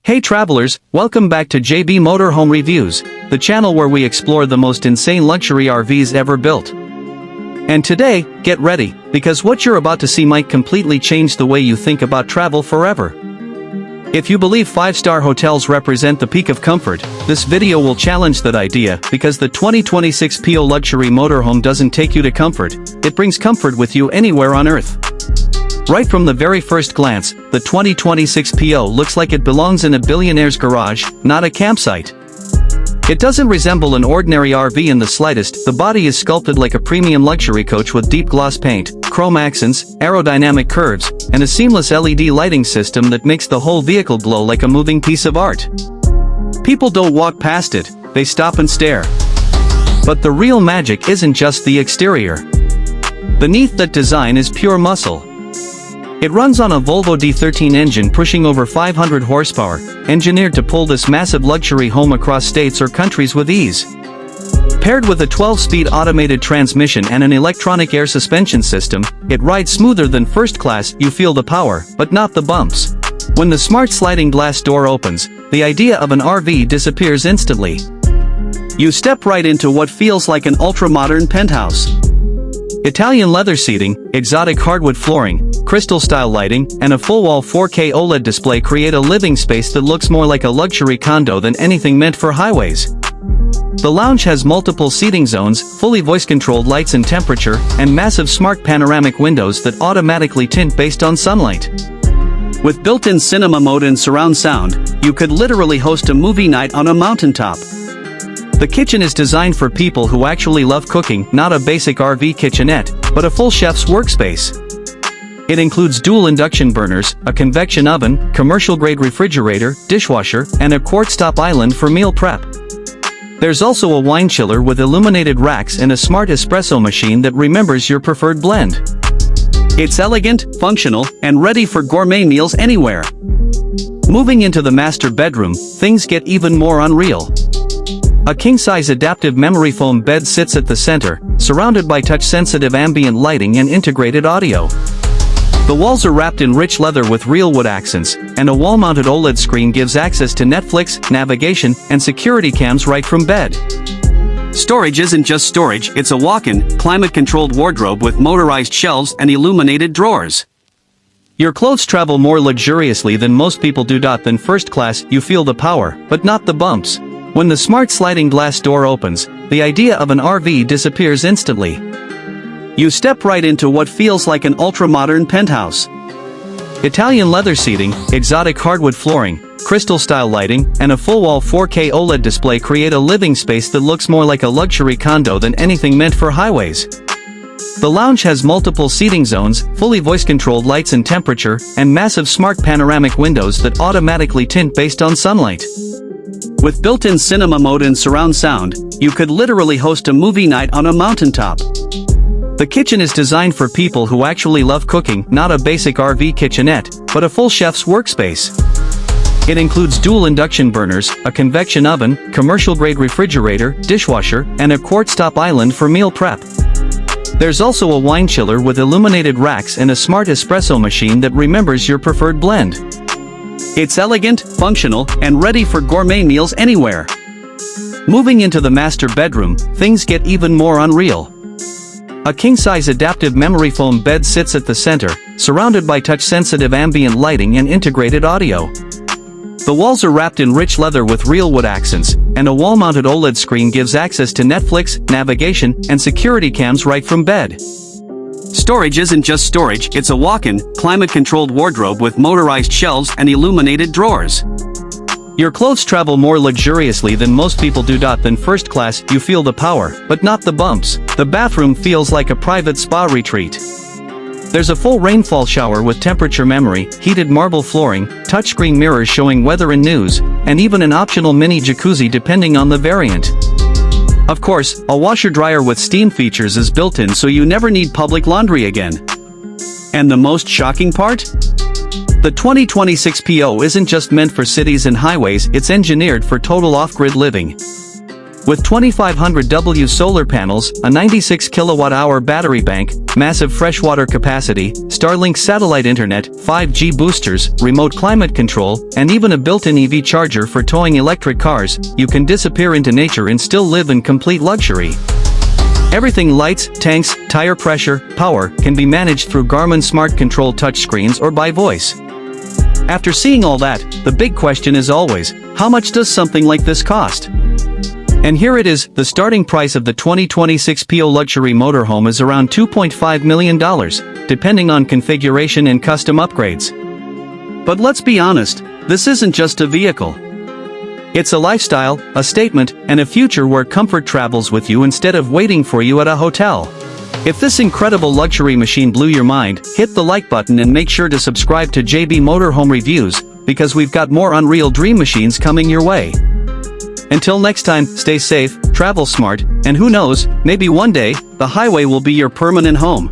Hey travelers, welcome back to JB Motorhome Reviews, the channel where we explore the most insane luxury RVs ever built. And today, get ready, because what you're about to see might completely change the way you think about travel forever. If you believe 5-star hotels represent the peak of comfort, this video will challenge that idea because the 2026 Prevost Luxury Motorhome doesn't take you to comfort, it brings comfort with you anywhere on Earth. Right from the very first glance, the 2026 Prevost looks like it belongs in a billionaire's garage, not a campsite. It doesn't resemble an ordinary RV in the slightest. The body is sculpted like a premium luxury coach with deep gloss paint, chrome accents, aerodynamic curves, and a seamless LED lighting system that makes the whole vehicle glow like a moving piece of art. People don't walk past it, they stop and stare. But the real magic isn't just the exterior. Beneath that design is pure muscle. It runs on a Volvo D13 engine pushing over 500 horsepower, engineered to pull this massive luxury home across states or countries with ease. Paired with a 12-speed automated transmission and an electronic air suspension system, it rides smoother than first class. You feel the power, but not the bumps. When the smart sliding glass door opens, the idea of an RV disappears instantly. You step right into what feels like an ultra-modern penthouse. Italian leather seating, exotic hardwood flooring, crystal-style lighting, and a full-wall 4K OLED display create a living space that looks more like a luxury condo than anything meant for highways. The lounge has multiple seating zones, fully voice-controlled lights and temperature, and massive smart panoramic windows that automatically tint based on sunlight. With built-in cinema mode and surround sound, you could literally host a movie night on a mountaintop. The kitchen is designed for people who actually love cooking, not a basic RV kitchenette, but a full chef's workspace. It includes dual induction burners, a convection oven, commercial-grade refrigerator, dishwasher, and a quartz-top island for meal prep. There's also a wine chiller with illuminated racks and a smart espresso machine that remembers your preferred blend. It's elegant, functional, and ready for gourmet meals anywhere. Moving into the master bedroom, things get even more unreal. A king-size adaptive memory foam bed sits at the center, surrounded by touch-sensitive ambient lighting and integrated audio. The walls are wrapped in rich leather with real wood accents, and a wall-mounted OLED screen gives access to Netflix, navigation, and security cams right from bed. Storage isn't just storage, it's a walk-in, climate-controlled wardrobe with motorized shelves and illuminated drawers. Your clothes travel more luxuriously than most people do. Than first class, you feel the power, but not the bumps. When the smart sliding glass door opens, the idea of an RV disappears instantly. You step right into what feels like an ultra-modern penthouse. Italian leather seating, exotic hardwood flooring, crystal-style lighting, and a full-wall 4K OLED display create a living space that looks more like a luxury condo than anything meant for highways. The lounge has multiple seating zones, fully voice-controlled lights and temperature, and massive smart panoramic windows that automatically tint based on sunlight. With built-in cinema mode and surround sound, you could literally host a movie night on a mountaintop. The kitchen is designed for people who actually love cooking, not a basic RV kitchenette, but a full chef's workspace. It includes dual induction burners, a convection oven, commercial-grade refrigerator, dishwasher, and a quartz-top island for meal prep. There's also a wine chiller with illuminated racks and a smart espresso machine that remembers your preferred blend. It's elegant, functional, and ready for gourmet meals anywhere. Moving into the master bedroom, things get even more unreal. A king-size adaptive memory foam bed sits at the center, surrounded by touch-sensitive ambient lighting and integrated audio. The walls are wrapped in rich leather with real wood accents, and a wall-mounted OLED screen gives access to Netflix, navigation, and security cams right from bed. Storage isn't just storage, it's a walk-in, climate-controlled wardrobe with motorized shelves and illuminated drawers. Your clothes travel more luxuriously than most people do. Than first class, you feel the power, but not the bumps. The bathroom feels like a private spa retreat. There's a full rainfall shower with temperature memory, heated marble flooring, touchscreen mirrors showing weather and news, and even an optional mini jacuzzi depending on the variant. Of course, a washer-dryer with steam features is built in so you never need public laundry again. And the most shocking part? The 2026 Prevost isn't just meant for cities and highways, it's engineered for total off-grid living. With 2500W solar panels, a 96 kilowatt-hour battery bank, massive freshwater capacity, Starlink satellite internet, 5G boosters, remote climate control, and even a built-in EV charger for towing electric cars, you can disappear into nature and still live in complete luxury. Everything lights, tanks, tire pressure, power can be managed through Garmin Smart Control touchscreens or by voice. After seeing all that, the big question is always, how much does something like this cost? And here it is, the starting price of the 2026 Prevost Luxury Motorhome is around $2.5 million, depending on configuration and custom upgrades. But let's be honest, this isn't just a vehicle. It's a lifestyle, a statement, and a future where comfort travels with you instead of waiting for you at a hotel. If this incredible luxury machine blew your mind, hit the like button and make sure to subscribe to JB Motorhome Reviews, because we've got more unreal dream machines coming your way. Until next time, stay safe, travel smart, and who knows, maybe one day, the highway will be your permanent home.